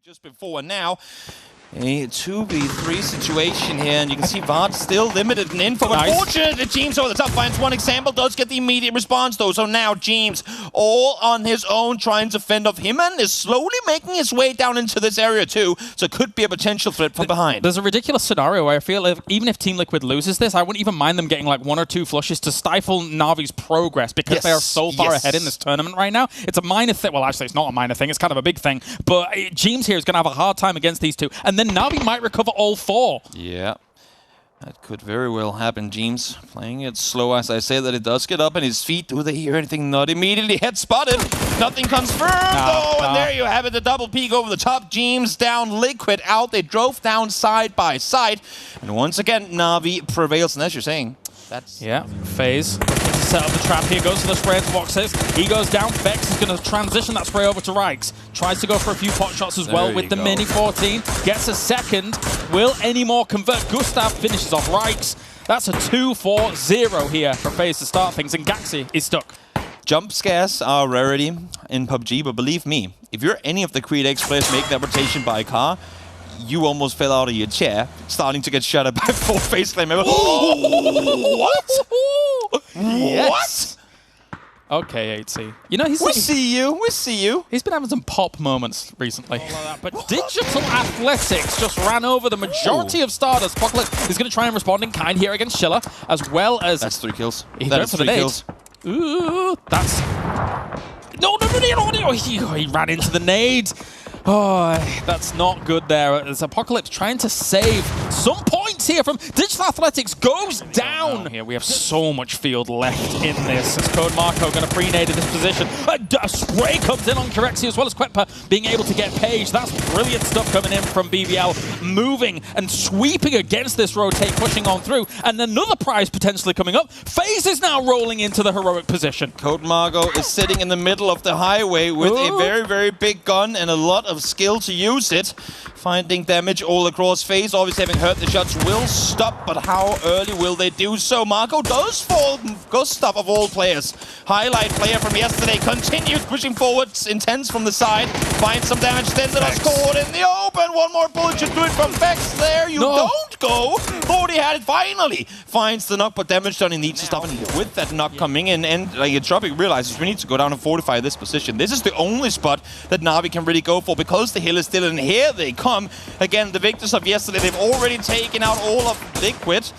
Just before, and now a 2v3 situation here, and you can see Vard still limited in info. Nice. Unfortunately, James over the top finds one example, does get the immediate response though. So now James, all on his own, trying to fend off him, and is slowly making his way down into this area too. So it could be a potential threat from behind. There's a ridiculous scenario where I feel even if Team Liquid loses this, I wouldn't even mind them getting like 1 or 2 flushes to stifle Na'Vi's progress because they are so far ahead in this tournament right now. It's a minor thing. Well, actually, it's not a minor thing. It's kind of a big thing. But James here is going to have a hard time against these two. And then Na'Vi might recover all 4. Yeah. That could very well happen. James playing it slow, as I say, that it does get up on his feet. Do they hear anything? Not immediately. Head spotted. Nothing confirmed, though. And there you have it. The double peek over the top. James down, Liquid out. They drove down side by side. And once again, Na'Vi prevails. And as you're saying, that's... Yeah, FaZe looking to set up the trap here. Goes to the spray into boxes. He goes down. Vex is going to transition that spray over to Rykes. Tries to go for a few pot shots as well with the Mini 14. Gets a second. Will any more convert? Gustav finishes off Rykes. That's a 2-4-0 here for FaZe to start things. And Gaxi is stuck. Jump scares are a rarity in PUBG, but believe me, if you're any of the Creed X players make that rotation by car, you almost fell out of your chair, starting to get shot at by 4 FaZe claim members. What? Yes. Okay, 8C. You know, We see you. He's been having some pop moments recently. But Digital Athletics just ran over the majority of Stardust. Apocalypse is going to try and respond in kind here against Schiller, as well as... That's 3 kills. That is 3 kills. Ooh, that's... No, he ran into the nade. Oh, that's not good there. As Apocalypse trying to save some points here from Digital Athletics goes down. Here we have so much field left in this. As Code Marco going to pre-nade in this position. A spray comes in on Corexi as well as Quetpa being able to get Page. That's brilliant stuff coming in from BBL. Moving and sweeping against this rotate, pushing on through. And another prize potentially coming up. FaZe is now rolling into the heroic position. Code Marco is sitting in the middle of the highway with a very, very big gun and a lot of skill to use it. Finding damage all across FaZe. Obviously, having heard the shots will stop, but how early will they do so? Marco does fall. Gustav, of all players, highlight player from yesterday, continues pushing forwards, intense from the side, finds some damage, then that's caught in the open. One more bullet should do it from Vex. There you don't go. Thought he had it. Finally finds the knock, but damage done. He needs to stop. And with that knock coming in, and like Tropic realizes we need to go down and fortify this position. This is the only spot that Na'Vi can really go for because the hill is still in. Here they come. Again, the victors of yesterday, they've already taken out all of Liquid.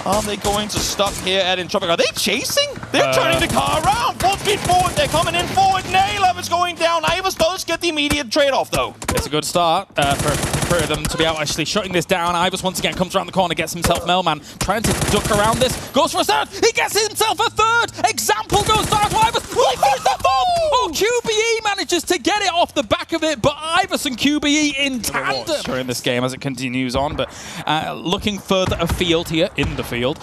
Are they going to stop here at Entropic? Are they chasing? They're turning the car around. Full speed forward. They're coming in forward. Nailov is going down. Ivers does get the immediate trade-off, though. It's a good start for them to be out actually shutting this down. Ivers once again comes around the corner, gets himself Melman, trying to duck around this. Goes for a third. He gets himself a third. Example goes down to Ivers. Oh, QBE manages to get it off the back of it, but Ivers and QBE in tandem during this game as it continues on. But looking further afield here in the field,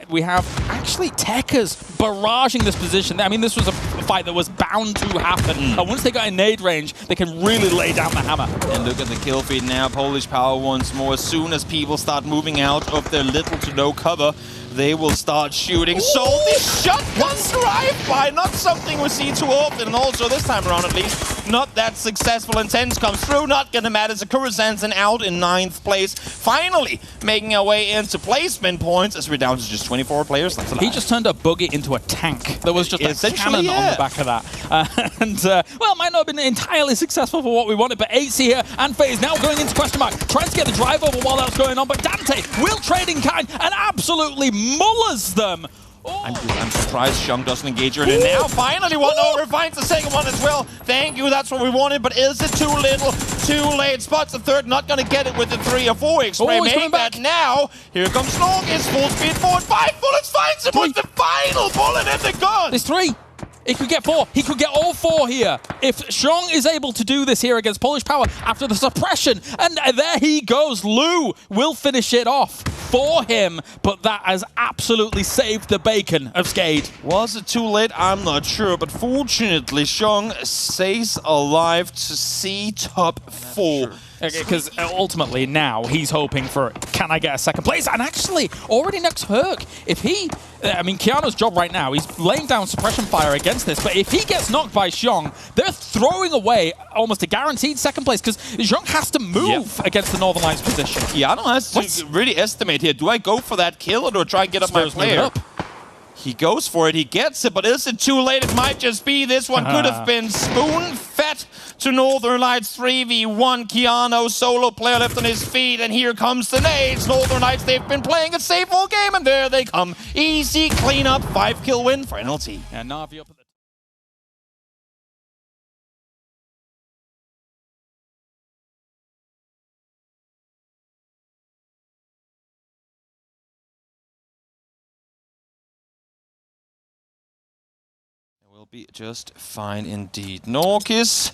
we have actually Tekkas barraging this position. I mean, this was a fight that was bound to happen. And once they got in nade range, they can really lay down the hammer. And look at the kill feed now. Polish Power once more. As soon as people start moving out of their little to no cover, they will start shooting. So this shotgun drive-by, not something we see too often, and also this time around at least, not that successful. Intense comes through, not gonna matter. Sakura Sanson out in 9th place, finally making our way into placement points as we're down to just 24 players left alive. He just turned a buggy into a tank. There was just a cannon on the back of that. Well, might not have been entirely successful for what we wanted, but 8C here and FaZe now going into question mark, trying to get the drive over while that's going on, but Dante will trade in kind and absolutely mullers them. I'm surprised Shung doesn't engage her. And now finally one over, finds the second one as well. Thank you, that's what we wanted, but is it too little, too late? Spots the third, not gonna get it with the 3 or 4 spray. Make that now. Here comes Snork, is full speed forward, 5 bullets, finds him with the final bullet in the gun. There's 3. He could get 4. He could get all 4 here. If Xiong is able to do this here against Polish Power after the suppression, and there he goes. Lou will finish it off for him, but that has absolutely saved the bacon of Skade. Was it too late? I'm not sure, but fortunately Xiong stays alive to see top 4. Because ultimately now he's hoping for, can I get a second place? And actually, already next Herc, if he, I mean, Keanu's job right now, he's laying down suppression fire against this, but if he gets knocked by Xiong, they're throwing away almost a guaranteed second place, because Xiong has to move against the Northern Lights position. Keanu has to really estimate here, do I go for that kill or do I try and get up my player? He goes for it, he gets it, but is it too late? It might just be. This one could have been spoon-fed to Northern Lights 3v1. Keanu, solo player left on his feet, and here comes the nades. Northern Lights, they've been playing it safe all game, and there they come. Easy cleanup, 5-kill win for NLT. And Na'Vi up at the will be just fine indeed. Norkis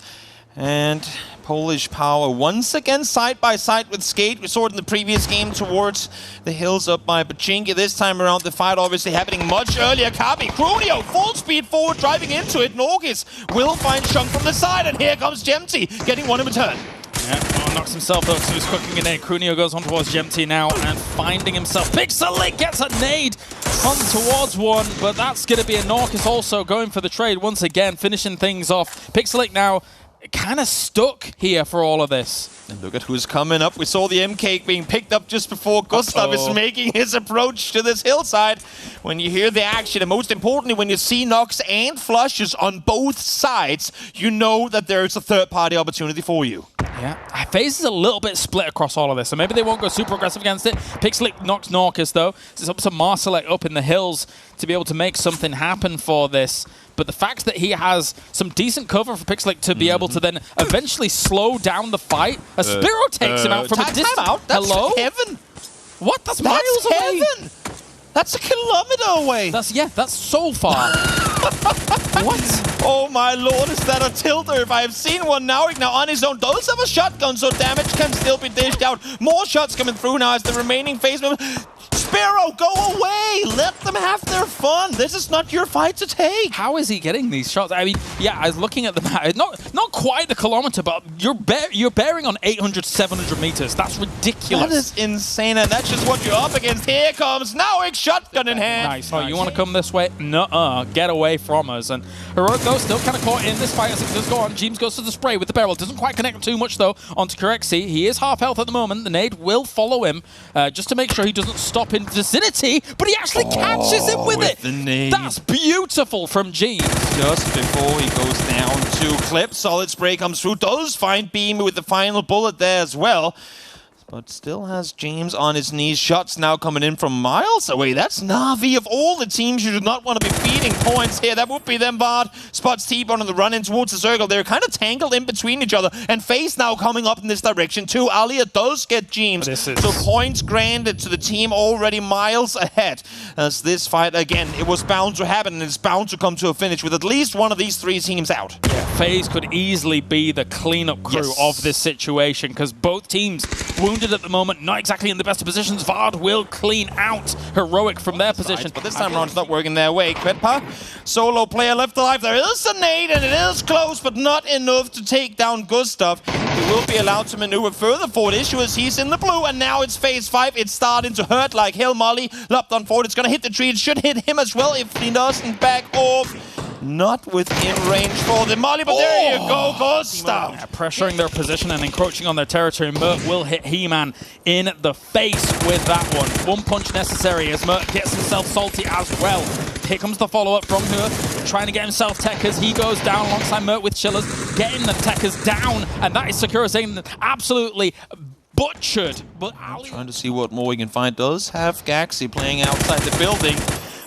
and Polish Power once again side by side with Skate. We saw it in the previous game towards the hills up by Pachinki. This time around, the fight obviously happening much earlier. Kabi, Crunio, full speed forward, driving into it. Norkis will find Xiong from the side, and here comes Gemty, getting one in return. Yeah, knocks himself out, so he's cooking a nade. Crunio goes on towards Gemty now and finding himself. Pixelic gets a nade on towards one, but that's going to be a Norkis also going for the trade once again, finishing things off. Pixelic now kind of stuck here for all of this. And look at who's coming up. We saw the M-Cake being picked up just before Gustav is making his approach to this hillside. When you hear the action, and most importantly, when you see knocks and flushes on both sides, you know that there's a third-party opportunity for you. Yeah, FaZe is a little bit split across all of this, so maybe they won't go super aggressive against it. Pixelic knocks Norkis, though. It's up to Marcelek up in the hills to be able to make something happen for this. But the fact that he has some decent cover for Pixelic to be able to then eventually slow down the fight. A Spiro takes him out from a distance. That's Hello? heaven. What? That's miles away. Heaven. That's a kilometer away. That's so far. What? Oh my lord, is that a tilter? If I have seen one now on his own, does have a shotgun, so damage can still be dished out. More shots coming through now as the remaining FaZe member. Spiro, go away! Let them have their fun. This is not your fight to take. How is he getting these shots? I mean, yeah, I was looking at the map. Not quite the kilometer, but you're bearing on 800, 700 meters. That's ridiculous. That is insane, and that's just what you're up against. Here comes Nowick, shotgun in hand. Nice. Oh, you want to come this way? Nuh-uh. Get away from us. And Heroic, though, still kind of caught in this fight as it does go on. Jeems goes to the spray with the barrel. Doesn't quite connect too much, though, onto Corexi. He is half health at the moment. The nade will follow him just to make sure he doesn't stop in vicinity, but he actually catches him with it. The nade. That's beautiful from Jeems. Just before he goes down to Clip, solid spray comes through, does find Beam with the final bullet there as well. But still has James on his knees. Shots now coming in from miles away. That's Na'Vi. Of all the teams you do not want to be feeding points here, that would be them. Bard spots T-Bone on the run in towards the circle. They're kind of tangled in between each other. And FaZe now coming up in this direction too. Alia does get James. So points granted to the team already miles ahead. As this fight, again, it was bound to happen and it's bound to come to a finish with at least one of these three teams out. Yeah, FaZe could easily be the cleanup crew of this situation because both teams wounded at the moment, not exactly in the best of positions. Vard will clean out Heroic from their position. But this time around, it's not working their way. Kvetpa, solo player left alive. There is a nade, and it is close, but not enough to take down Gustav. He will be allowed to maneuver further forward. Issue is he's in the blue, and now it's phase 5. It's starting to hurt like hell. Molly lopped on forward. It's going to hit the tree. It should hit him as well if he doesn't back off. Not within range for the Molly, but there you go, Gustav. Yeah, pressuring their position and encroaching on their territory. Mert will hit He-Man in the face with that one. One punch necessary as Mert gets himself salty as well. Here comes the follow-up from her, trying to get himself techers. He goes down alongside Mert with Chillers, getting the techers down, and that is Sakura saying absolutely butchered. But Ali trying to see what more we can find. Does have Gaxi playing outside the building.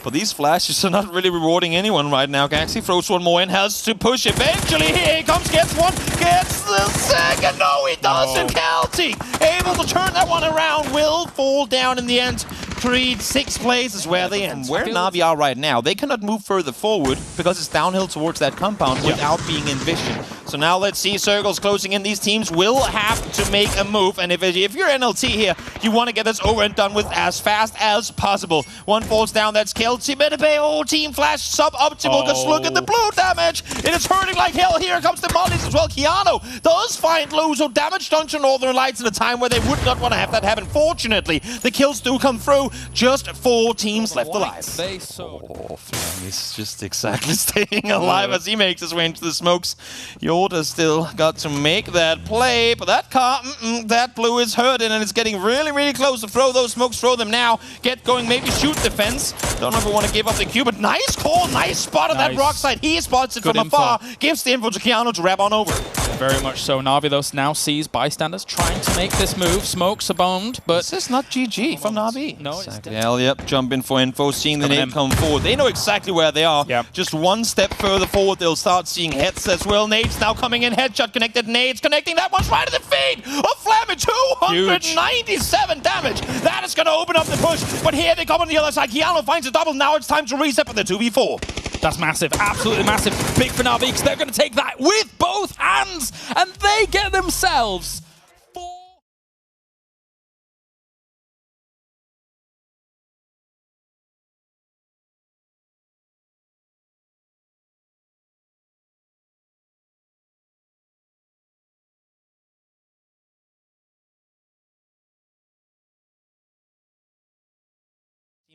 But these flashes are not really rewarding anyone right now. Gaxi throws one more in, has to push eventually. Here he comes, gets one, gets the second. No, he doesn't. Kelty able to turn that one around, will fall down in the end. Creed, 6th place is where they end. Where Na'Vi are right now, they cannot move further forward because it's downhill towards that compound without being in vision. So now let's see circles closing in. These teams will have to make a move. And if you're NLT here, you want to get this over and done with as fast as possible. One falls down, that's killed. Team whole team flash suboptimal. Because look at the blue damage. It is hurting like hell. Here comes the mollies as well. Keanu does find Lou, so damage done to Northern Lights at a time where they would not want to have that happen. Fortunately, the kills do come through. Just 4 teams left alive. He's just exactly staying alive as he makes his way into the smokes. Yoda still got to make that play, but that car, that blue is hurting, and it's getting really, really close to throw those smokes. Throw them now. Get going, maybe shoot the fence. Don't ever want to give up the cube, but nice call, nice spot on that rock side. He spots it from afar, gives the info to Keanu to wrap on over. Very much so. Na'Vi, though, now sees bystanders trying to make this move. Smokes abound, but... This is not GG from Na'Vi. No, it's Yep, jump in for info, seeing the nade come forward. They know exactly where they are. Yep. Just one step further forward, they'll start seeing heads as well. Nades now coming in, headshot connected, nades connecting. That one's right at the feet of Flammy. 297 damage. That is going to open up the push, but here they come on the other side. Keanu finds a double. Now it's time to reset for the 2v4. That's massive, absolutely massive. Big for Na'Vi, because they're going to take that with both hands, and they get themselves 4.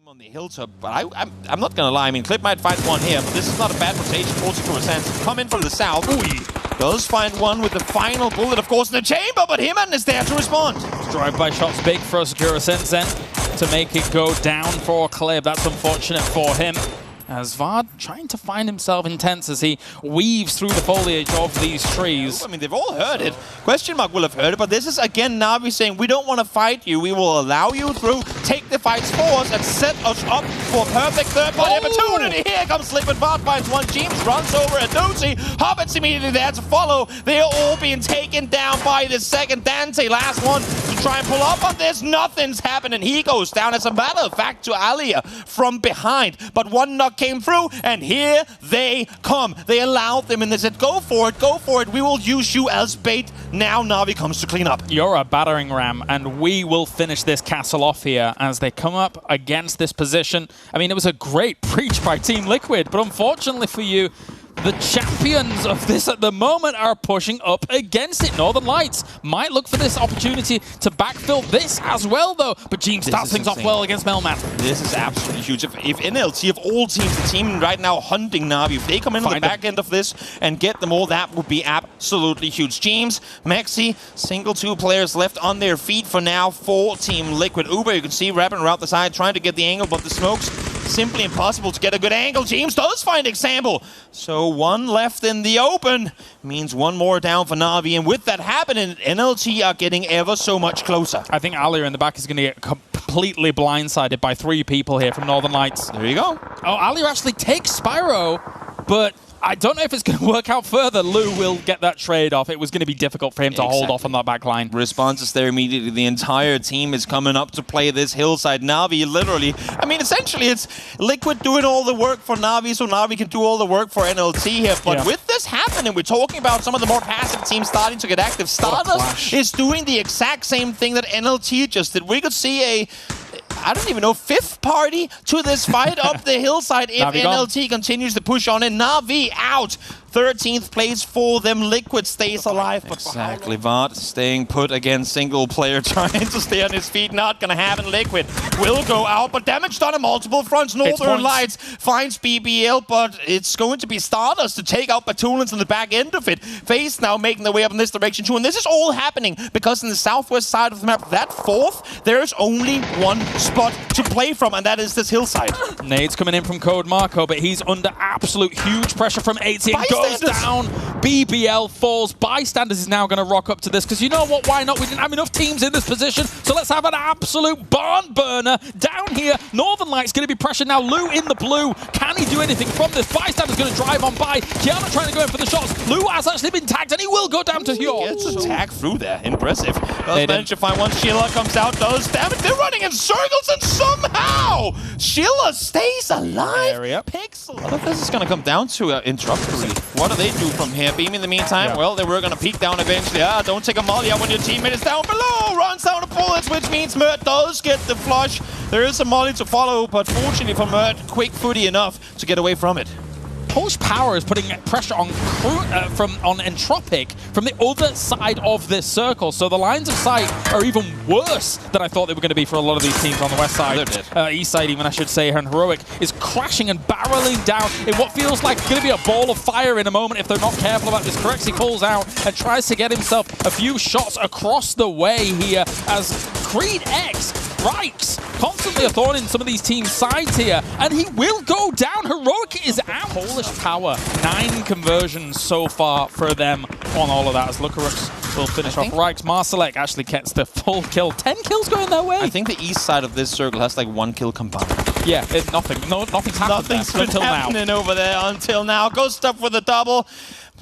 On the hilltop, but I'm not gonna lie. I mean, Clip might find one here, but this is not a bad rotation. 44% come in from the south. Does find one with the final bullet, of course, in the chamber, but Himan is there to respond. Drive-by shots big for Sakura Sensen to make it go down for Clip. That's unfortunate for him. As Vard trying to find himself intense as he weaves through the foliage of these trees. I mean, they've all heard it. Question Mark will have heard it, but this is again Na'Vi saying, we don't want to fight you. We will allow you through, take the fights for us, and set us up for perfect third-party opportunity. Here comes Liquid. Vard finds one. James runs over at Dozy. Hobbit's immediately there to follow. They are all being taken down by the second Dante. Last one to try and pull up on this. Nothing's happening. He goes down, as a matter of fact, to Alia from behind. But one knock came through, and here they come. They allowed them, and they said, go for it, we will use you as bait. Now Na'Vi comes to clean up. You're a battering ram, and we will finish this castle off here as they come up against this position. I mean, it was a great breach by Team Liquid, but unfortunately for you, the champions of this at the moment are pushing up against it. Northern Lights might look for this opportunity to backfill this as well, though. But Jean starts things off well against Melmat. This is absolutely huge. If NLT, of all teams, the team right now hunting Na'Vi, if they come in on the back end of this and get them all, that would be absolutely huge. James, Maxi, single 2 players left on their feet for now for Team Liquid. Uber, you can see, wrapping around the side, trying to get the angle, but the smokes simply impossible to get a good angle. James does find example. So one left in the open means one more down for Na'Vi. And with that happening, NLT are getting ever so much closer. I think Alia in the back is going to get completely blindsided by 3 people here from Northern Lights. There you go. Oh, Alia actually takes Spyro, but I don't know if it's going to work out further. Lou will get that trade off. It was going to be difficult for him to hold off on that back line. Responses there immediately. The entire team is coming up to play this hillside. Na'Vi literally, I mean, essentially it's Liquid doing all the work for Na'Vi, so Na'Vi can do all the work for NLT here. But with this happening, we're talking about some of the more passive teams starting to get active. Stardust is doing the exact same thing that NLT just did. We could see a, I don't even know, 5th party to this fight up the hillside if NLT continues to push on it. Na'Vi out. 13th place for them. Liquid stays alive. But exactly, Vard staying put again. Single player trying to stay on his feet. Not going to happen. Liquid will go out, but damage done on multiple fronts. Northern Lights finds BBL, but it's going to be Stardust to take out Batulins on the back end of it. FaZe now making their way up in this direction too, and this is all happening because in the southwest side of the map, that 4th, there's only one spot to play from, and that is this hillside. Nades coming in from Code Marco, but he's under absolute huge pressure from 80. Goes down. BBL falls. Bystanders is now going to rock up to this because you know what? Why not? We didn't have enough teams in this position, so let's have an absolute barn burner down here. Northern Lights going to be pressured now. Lou in the blue. Can Can he do anything from this? Bystander's going to drive on by. Keanu trying to go in for the shots. Lou has actually been tagged, and he will go down to Hjort. Gets a tag through there. Impressive. Does manage to find one. Sheila comes out, does damage. They're running in circles, and somehow Sheila stays alive. Pixel. A lot of this is going to come down to Introductory. What do they do from here? Beam in the meantime, well, they were going to peek down eventually. Don't take a molly out when your teammate is down below. Runs down the bullets, which means Mert does get the flush. There is a molly to follow, but fortunately for Mert, quick footy enough to get away from it. Polish Power is putting pressure on Entropic from the other side of this circle, so the lines of sight are even worse than I thought they were going to be for a lot of these teams on the west side. East side even, I should say, and Heroic is crashing and barreling down in what feels like going to be a ball of fire in a moment if they're not careful about this. Correxy pulls out and tries to get himself a few shots across the way here as Creed X strikes constantly a thorn in some of these teams' sides here, and he will go down. Heroic is out. Polish Power, 9 conversions so far for them on all of that, as Lukarux will finish off Reichs. Marsalek actually gets the full kill. 10 kills going their way. I think the east side of this circle has like 1 kill combined. Yeah, nothing's happened until happening over there until now. Gustav with a double.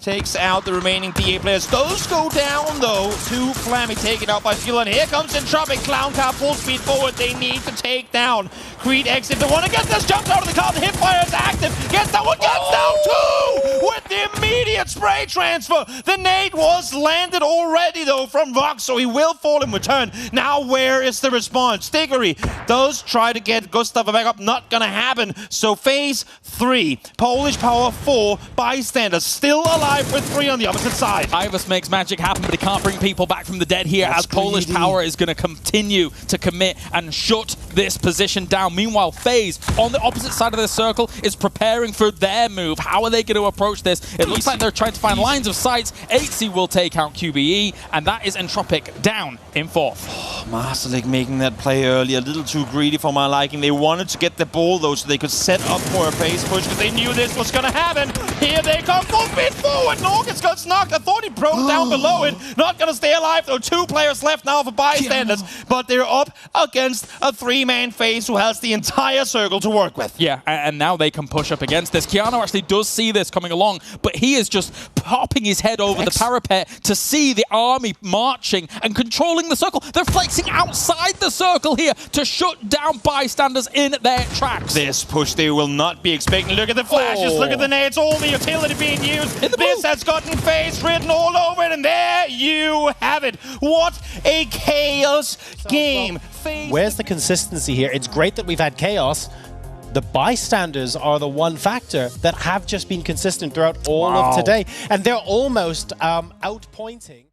Takes out the remaining DA players. Those go down, though, to Flammy, taken out by Fuel. And here comes Entropic. Clown car full speed forward. They need to take down Creed X if they want to get this. Jumps out of the car. The hipfire is active. Gets that one. Gets down two with the immediate spray transfer. The nade was landed already, though, from Vox, so he will fall in return. Now, where is the response? Stiggery does try to get Gustav back up. Not going to happen. So, phase 3. Polish Power 4. Bystanders still alive with 3 on the opposite side. Ivers makes magic happen, but he can't bring people back from the dead here. That's as Polish Power is going to continue to commit and shut this position down. Meanwhile, FaZe on the opposite side of the circle is preparing for their move. How are they going to approach this? It looks like they're trying to find lines of sight. 8C will take out QBE, and that is Entropic down in 4th. Marsalek making that play early, a little too greedy for my liking. They wanted to get the ball, though, so they could set up for a phase push, because they knew this was going to happen. Here they come, full speed forward. Norgis got knocked. I thought he broke down below it. Not going to stay alive, though. 2 players left now for Bystanders, but they're up against a 3-man FaZe who has the entire circle to work with. Yeah, and now they can push up against this. Keanu actually does see this coming along, but he is just popping his head over the parapet to see the army marching and controlling the circle. They're flexing outside the circle here to shut down Bystanders in their tracks. This push they will not be expecting. Look at the flashes, look at the nades, all the utility being used. This has gotten FaZe written all over it, and there you have it. What a chaos game. Where's the consistency here? It's great that we've had chaos. The Bystanders are the one factor that have just been consistent throughout all of today. And they're almost outpointing.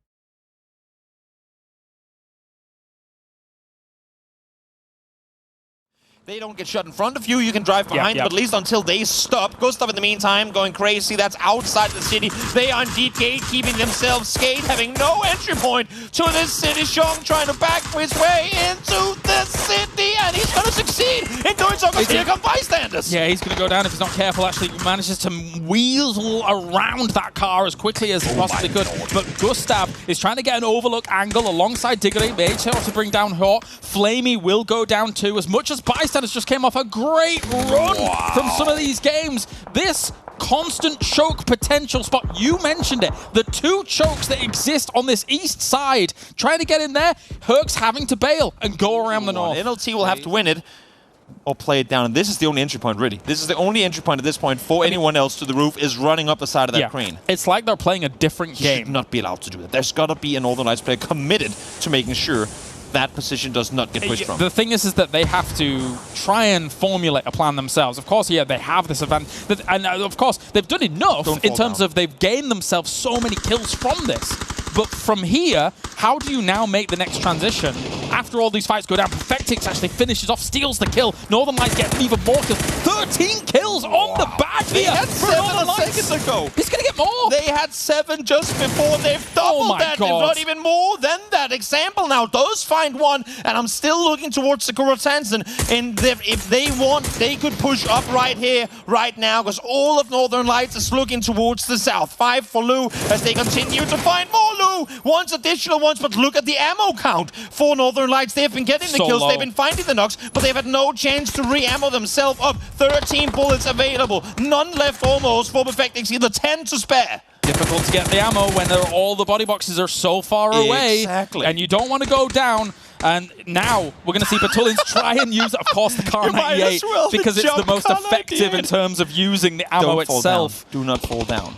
They don't get shot in front of you, you can drive behind them, at least until they stop. Gustav in the meantime going crazy, that's outside the city. They are in deep gate, keeping themselves skate, having no entry point to this city. Shong trying to back his way into the city, and he's going to succeed in doing so, because here come Bystanders. Yeah, he's going to go down if he's not careful. Actually, he manages to weasel around that car as quickly as he possibly could. But Gustav is trying to get an overlook angle alongside Diggory. They have to bring down Hjort. Flamey will go down too, as much as Bystanders just came off a great run from some of these games. This constant choke potential spot, you mentioned it. The 2 chokes that exist on this east side, trying to get in there, Herc's having to bail and go around the north. NLT will have to win it or play it down, and this is the only entry point, really. This is the only entry point at this point for anyone else to the roof is running up the side of that crane. It's like they're playing a different game. Should not be allowed to do that. There's got to be a Northern Lights player committed to making sure that position does not get pushed from. The thing is that they have to try and formulate a plan themselves. Of course, yeah, they have this event, and of course, they've done enough in terms of they've gained themselves so many kills from this. But from here, how do you now make the next transition? After all these fights go down, Perfectix actually finishes off, steals the kill. Northern Lights get even more kills. 13 kills on the back 5 They here had for 7 Northern Lights. seconds ago. He's going to get more. They had 7 just before. They've doubled my that, if God. not even more than that. Example now does find one, and I'm still looking towards Sakura Sanson. And if they want, they could push up right here, right now, because all of Northern Lights is looking towards the south. 5 for Lou as they continue to find more Lou. Once additional ones, but look at the ammo count for Northern Lights. They've been getting the So kills, low. they've been finding the knocks, but they've had no chance to re-ammo themselves up. 13 bullets available, none left almost for Perfectix, either 10 to spare. Difficult to get the ammo when all the body boxes are so far away. Exactly. And you don't want to go down. And now we're going to see Patulins try and use, of course, the Kar You might 98 as well because it's the jump most Kar effective in 98. terms of using the ammo Don't fall itself. down. Do not fall down.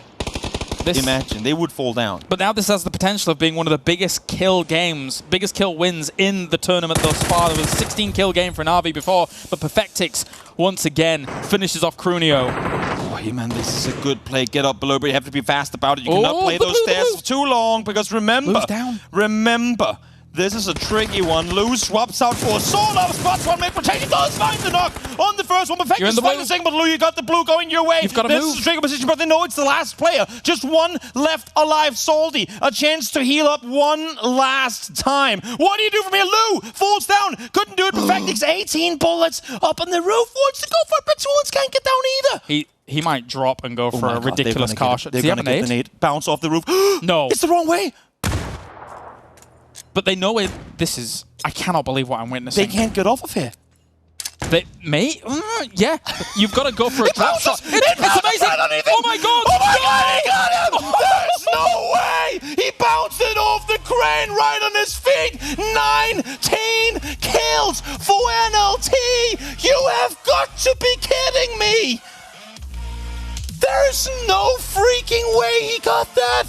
This, Imagine, they would fall down. But now this has the potential of being one of the biggest kill games, biggest kill wins in the tournament thus far. There was a 16 kill game for Na'Vi before, but Perfectix once again finishes off Crunio. Oh, yeah, man, this is a good play. Get up below, but you have to be fast about it. You cannot play those stairs for too long, because remember, this is a tricky one. Lou swaps out for a sword up, spots one mid rotation, does find the knock on the first one. You're in Perfectus the fighting blue. the second, but Lou, you got the blue going your way. You've got to this move. is a trigger position, but they know it's the last player. Just one left alive, Salty. A chance to heal up one last time. What do you do from here? Lou falls down. Couldn't do it. Perfectix, 18 bullets up on the roof. Wants to go for it, but Patulins can't get down either. He might drop and go for my a God, ridiculous car shot. They're Does he have gonna a get the nade? nade. Bounce off the roof. No. It's the wrong way. But they know it. This is... I cannot believe what I'm witnessing. They can't get off of here. They may? Yeah. You've got to go for a drop shot. It's amazing. Oh my God. Oh my God, he got him. There's no way. He bounced it off the crane right on his feet. 19 kills for NLT. You have got to be kidding me. There's no freaking way he got that.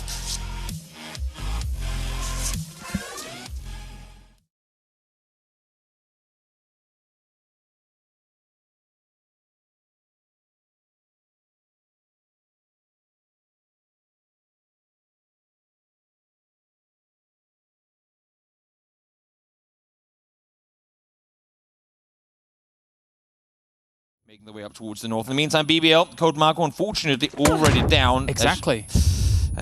Making the way up towards the north. In the meantime, BBL, Code Marco, unfortunately, already down. Exactly.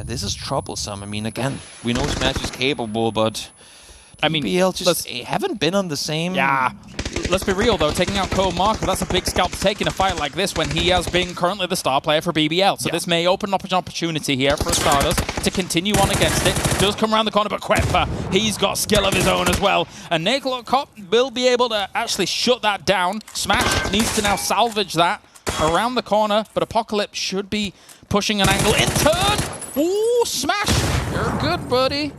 This is troublesome. I mean, again, we know Smash is capable, but I mean, BBL just haven't been on the same... Yeah. Let's be real, though. Taking out Cole Marco, that's a big scalp to take in a fight like this when he has been currently the star player for BBL. So this may open up an opportunity here for Stardust to continue on against it. Does come around the corner, but Queppa, he's got skill of his own as well. And Naked Cop will be able to actually shut that down. Smash needs to now salvage that around the corner, but Apocalypse should be pushing an angle in turn. Ooh, Smash, you're good, buddy.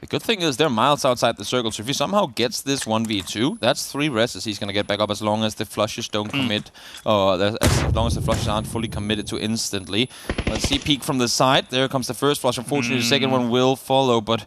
The good thing is they're miles outside the circle, so if he somehow gets this 1v2, that's 3 rests he's going to get back up as long as the flushes don't commit, as long as the flushes aren't fully committed to instantly. Let's see, peek from the side. There comes the first flush. Unfortunately, the second one will follow, but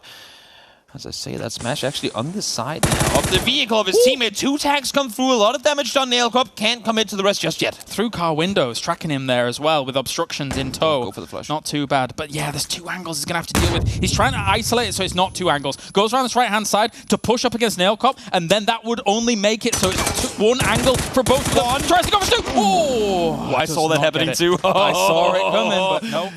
as I say, that Smash actually on the side now of the vehicle of his teammate. 2 tags come through, a lot of damage done. Nailcop can't commit to the rest just yet. Through car windows, tracking him there as well with obstructions in tow. Go for the flush. Not too bad. But yeah, there's 2 angles he's going to have to deal with. He's trying to isolate it so it's not 2 angles. Goes around this right-hand side to push up against Nailcop, and then that would only make it so it's 1 angle for both of them. Tries to go for 2. Oh! I saw that happening too. I saw it coming, but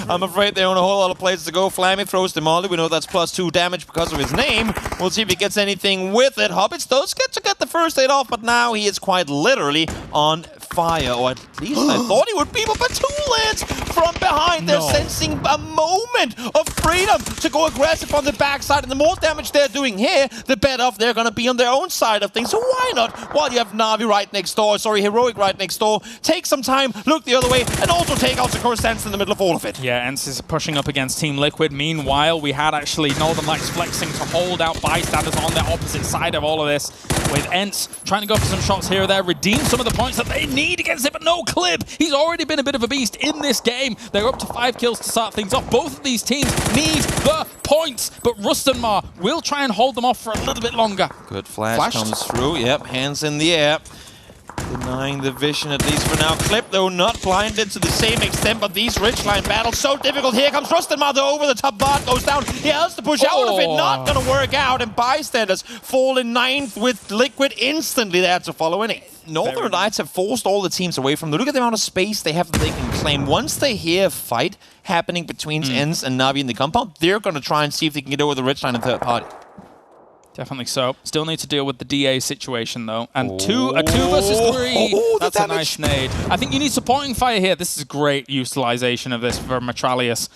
no. I'm afraid they own a whole lot of places to go. Flammy throws the molly. We know that's +2 damage because of his name. We'll see if he gets anything with it. Hobbits does get to get the first aid off, but now he is quite literally on fire. Or at least I thought he would be, but Patulins from behind. They're sensing a moment of freedom to go aggressive on the backside. And the more damage they're doing here, the better off they're going to be on their own side of things. So why not, while you have Na'Vi right next door, Heroic right next door, take some time, look the other way, and also take out Sakura Sanson in the middle of all of it. Yeah, Ents is pushing up against Team Liquid. Meanwhile, we had actually Northern Lights flexing to hold out bystanders on the opposite side of all of this, with Ents trying to go for some shots here or there, redeem some of the points that they need against it, but no clip. He's already been a bit of a beast in this game. They're up to 5 kills to start things off. Both of these teams need the points, but Rustenmar will try and hold them off for a little bit longer. Good flash comes through. Yep, hands in the air. Denying the vision, at least for now. Clip, though, not blinded to the same extent, but these ridgeline battles so difficult. Here comes Rustenmar, though, over the top bar, goes down. He has to push out of it, not gonna work out, and bystanders fall in 9th with Liquid instantly there to follow in 8th. Northern Lights have forced all the teams away from them. Look at the amount of space they have that they can claim. Once they hear a fight happening between ENCE and Na'Vi in the compound, they're going to try and see if they can get over the ridge line in third party. Definitely so. Still need to deal with the DA situation, though. And a 2 versus 3. That's a nice nade. I think you need supporting fire here. This is great utilization of this for Metralius.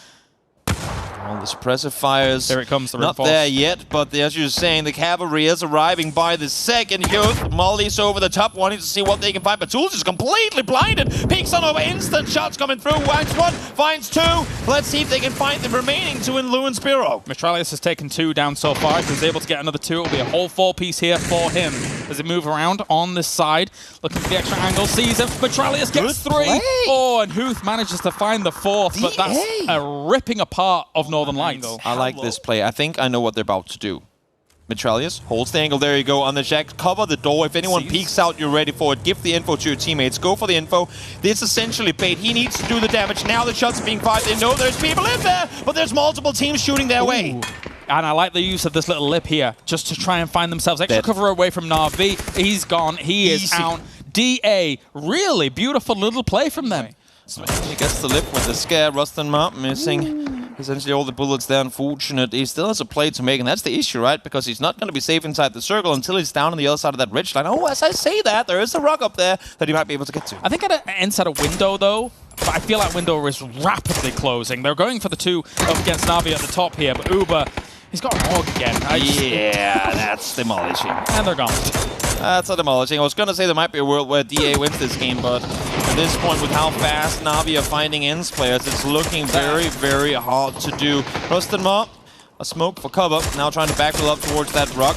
All the suppressive fires. Here it comes, the Not reinforce. there yet, but as you're saying, the cavalry is arriving by the second. Youth, Molly's over the top, wanting to see what they can find, but Tools is completely blinded. Peeks on over, instant shots coming through. Finds one, finds two. Let's see if they can find the remaining two in Lou and Spiro. Metralius has taken 2 down so far. If he's able to get another 2, it'll be a whole 4-piece here for him. As he move around on this side, looking for the extra angle, sees him. Metralius gets 3. Play. Oh, and Huth manages to find the 4th, but that's a ripping apart of Northern Lights. I like this play. I think I know what they're about to do. Metralius holds the angle. There you go on the check. Cover the door. If anyone peeks out, you're ready for it. Give the info to your teammates. Go for the info. This essentially bait. He needs to do the damage. Now the shots are being fired. They know there's people in there, but there's multiple teams shooting their way. And I like the use of this little lip here, just to try and find themselves extra cover away from Na'Vi. He's gone. He is out. DA, really beautiful little play from them. He gets the lip with the scare. Rustin Mark missing. Essentially all the bullets there, unfortunate. He still has a play to make, and that's the issue, right? Because he's not going to be safe inside the circle until he's down on the other side of that ridge line. Oh, as I say that, there is a rock up there that he might be able to get to. I think inside a window, though, but I feel like window is rapidly closing. They're going for the 2 up against Na'Vi at the top here, but Uber, he's got a hog again. Yeah, that's demolishing. And they're gone. That's a demolishing. I was going to say there might be a world where DA wins this game, but at this point, with how fast Na'Vi are finding ENCE players, it's looking very, very hard to do. Rustin Mark, a smoke for cover, now trying to backfill up towards that rock.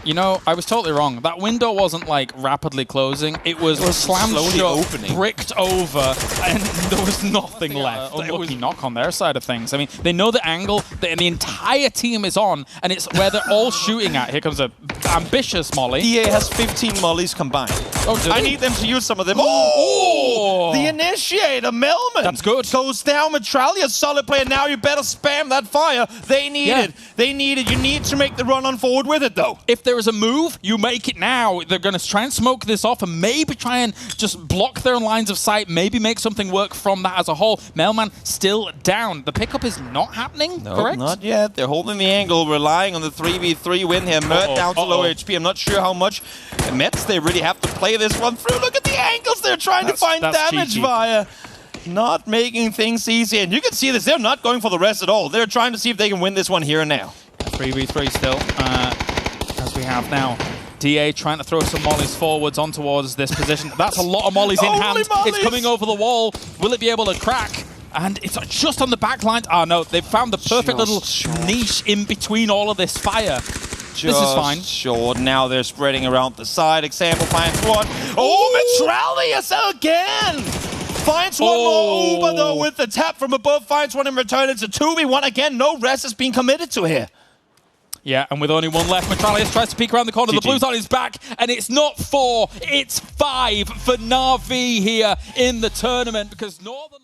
You know, I was totally wrong. That window wasn't, like, rapidly closing. It was slammed slowly shut, opening. bricked over, and there was nothing left. Unlucky knock on their side of things. I mean, they know the angle that the entire team is on, and it's where they're all shooting at. Here comes a ambitious Molly. DA has 15 mollies combined. Oh, I need them to use some of them. Oh! The initiator, Melman. That's good. Goes down. Metralius, solid player. Now you better spam that fire. They need it. They need it. You need to make the run on forward with it, though. If there is a move, you make it now. They're going to try and smoke this off and maybe try and just block their lines of sight, maybe make something work from that as a whole. Mailman still down. The pickup is not happening, correct? Not yet. They're holding the angle, relying on the 3v3 win here. Mert down to low HP. I'm not sure how much Mets they really have to play this one through. Look at the angles they're trying to find damage cheeky. via. Not making things easy. And you can see this. They're not going for the rest at all. They're trying to see if they can win this one here and now. 3v3 still, as we have now. DA trying to throw some mollies forwards on towards this position. That's a lot of mollies in hand. It's coming over the wall. Will it be able to crack? And it's just on the back line. Oh, no. They've found the perfect little niche in between all of this fire. This is fine. Short. Now they're spreading around the side. Example finds one. Oh, Metralius again! Finds one more Uber, though, with the tap from above. Finds one in return. It's a 2v1. Again, no rest is being committed to here. Yeah, and with only one left, Metralius tries to peek around the corner. The blue's on his back, and it's not 4, it's 5 for Na'Vi here in the tournament, because Northern...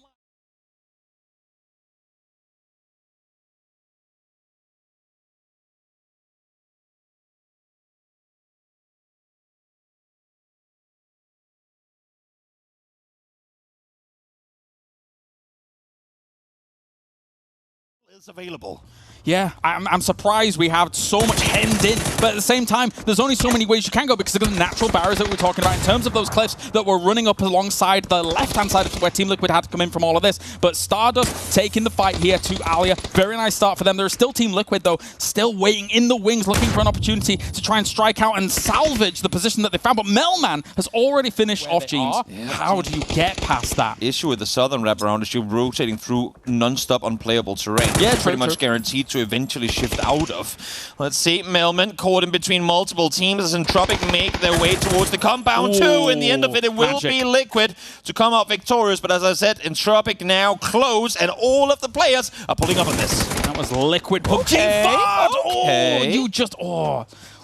Is available. Yeah, I'm surprised we have so much hemmed in, but at the same time, there's only so many ways you can go because of the natural barriers that we're talking about in terms of those cliffs that were running up alongside the left-hand side of where Team Liquid had to come in from all of this. But Stardust taking the fight here to Alia. Very nice start for them. There's still Team Liquid, though, still waiting in the wings, looking for an opportunity to try and strike out and salvage the position that they found. But Melman has already finished off Jeans. Yeah. How do you get past that? Issue with the southern wraparound is you're rotating through non-stop unplayable terrain. Yeah, pretty much guaranteed to eventually shift out of. Let's see, Melman caught in between multiple teams as Entropic make their way towards the compound too. In the end of it, it will be Liquid to come out victorious. But as I said, Entropic now close, and all of the players are pulling up on this. That was Liquid. PUBG. Okay. Oh, you just...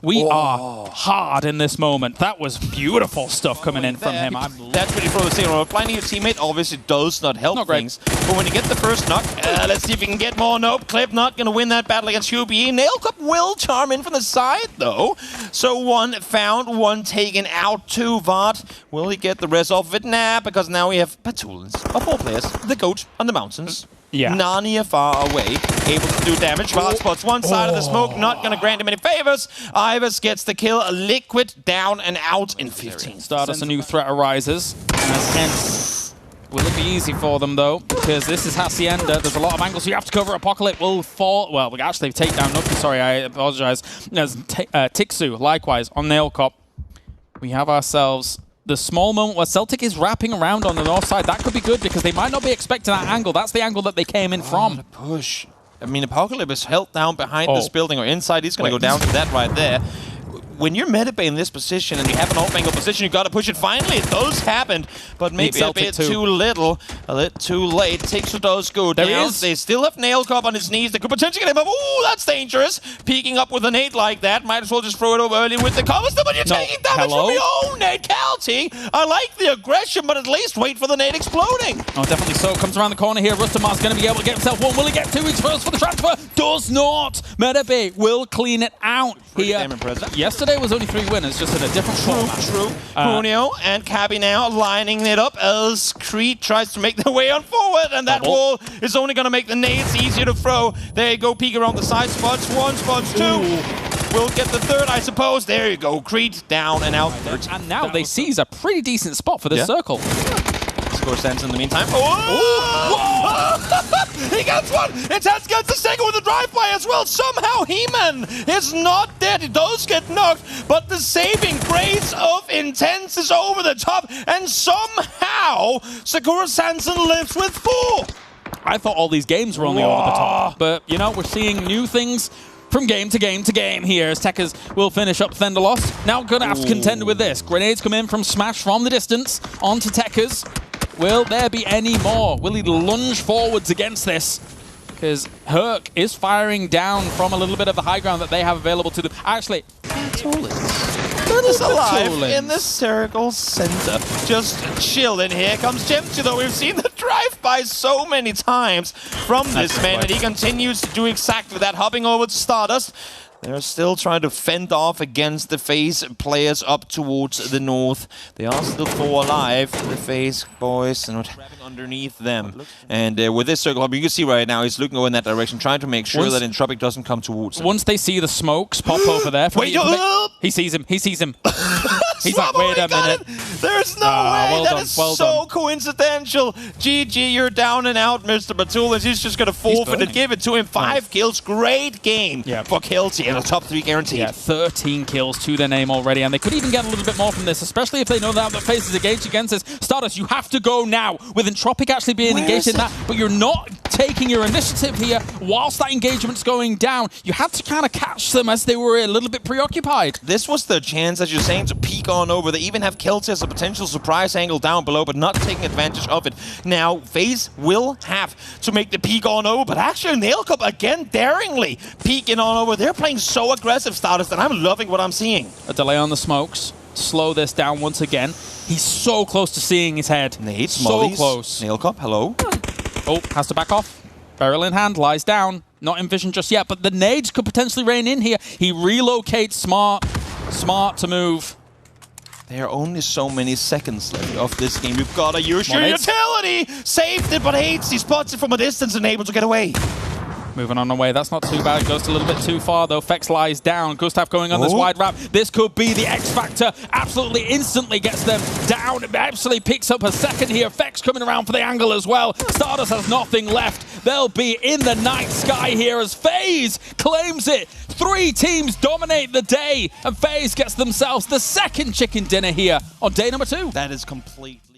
We are hard in this moment. That was beautiful stuff coming in from him. That's when you throw the signal. Blinding your teammate obviously does not help things. But when you get the first knock, let's see if you can get more. Nope, Clip not going to win that battle against UBE. Nail Cup will charm in from the side, though. So one found, one taken out. 2 Vart. Will he get the rest off of it? Nah, because now we have Patulans, of all players, the goat on the mountains. Yeah. Narnia far away, able to do damage. Vart spots one side of the smoke, not going to grant him any favors. Ivers gets the kill. Liquid down and out in 15. Stardust, a new threat arises. Hence, will it be easy for them, though? Because this is Hacienda. There's a lot of angles you have to cover. Apocalypse will fall. Well, we actually take down Nucky. Sorry, I apologize. There's Tixu, likewise, on Nail Cop. We have ourselves the small moment where Celtic is wrapping around on the north side. That could be good because they might not be expecting that angle. That's the angle that they came in from. Push. I mean, Apocalypse is held down behind this building or inside. He's going to go down to that right there. When you're meta-bay in this position and you have an off-angle position, you got to push it. Finally, it does happen, but maybe a bit too little, a little too late. Tixu does go down. They still have Nail Cop on his knees. They could potentially get him up. Ooh, that's dangerous. Peeking up with a nade like that. Might as well just throw it over early with the covers. But you're taking damage from your own nade, Calty. I like the aggression, but at least wait for the nade exploding. Oh, definitely so. Comes around the corner here. Rustamar's going to be able to get himself one. Will he get 2 weeks first for the transfer? Does not. Meta-bay will clean it out here. Yesterday was only 3 winners, just in a different format. True. Cuneo and Cabby now lining it up as Creed tries to make their way on forward, and that wall is only going to make the nades easier to throw. There you go, peek around the side spots. 1, spots 2. We'll get the 3rd, I suppose. There you go, Creed down and out. And now they seize a pretty decent spot for this circle. Score sense in the meantime. He gets one! Intense gets the second with a drive-by as well. Somehow He-Man is not dead. He does get knocked, but the saving grace of Intense is over the top, and somehow Sakura Sanson lives with 4. I thought all these games were only over the top, but you know, we're seeing new things from game to game to game here as Tekkas will finish up Thendalos. Now gonna have to contend with this. Grenades come in from Smash from the distance onto Tekkas. Will there be any more? Will he lunge forwards against this? Because Herc is firing down from a little bit of the high ground that they have available to them. Actually, Patulans alive in the circle center. Just chill. And here comes Jemchi, though. We've seen the drive-by so many times from this man, and he continues to do exactly that, hopping over to Stardust. They're still trying to fend off against the FaZe players up towards the north. They are still 4 alive, the FaZe boys, and grabbing underneath them. And with this circle hop, you can see right now he's looking over in that direction, trying to make sure that Entropic doesn't come towards him. Once they see the smokes pop over there, he sees him. He sees him. He's like, wait a minute. There's no way. That is so coincidental. GG, you're down and out, Mr. Patulans. He's just going to forfeit it. Give it to him. 5 kills. Great game for Kilty. And a top 3 guaranteed. Yeah, 13 kills to their name already, and they could even get a little bit more from this, especially if they know that the FaZe is engaged against this. Stardust, you have to go now, with Entropic actually being engaged in that, but you're not taking your initiative here whilst that engagement's going down. You had to kind of catch them as they were a little bit preoccupied. This was the chance, as you're saying, to peek on over. They even have Kilty as a potential surprise angle down below, but not taking advantage of it. Now, FaZe will have to make the peek on over, but actually Nail Cup again daringly peeking on over. They're playing so aggressive, Stardust, and I'm loving what I'm seeing. A delay on the smokes. Slow this down once again. He's so close to seeing his head. Nades, so close. Nail Cup, hello. Oh, has to back off. Barrel in hand, lies down. Not in vision just yet, but the nades could potentially rain in here. He relocates smart. Smart to move. There are only so many seconds left of this game. You've got to use your utility! Saved it, but hates. He spots it from a distance and able to get away. Moving on away, that's not too bad. Goes a little bit too far though. Fex lies down. Gustav going on this wide wrap. This could be the X Factor. Absolutely instantly gets them down. Absolutely picks up a second here. Fex coming around for the angle as well. Stardust has nothing left. They'll be in the night sky here as FaZe claims it. 3 teams dominate the day, and FaZe gets themselves the second chicken dinner here on day number 2. That is completely...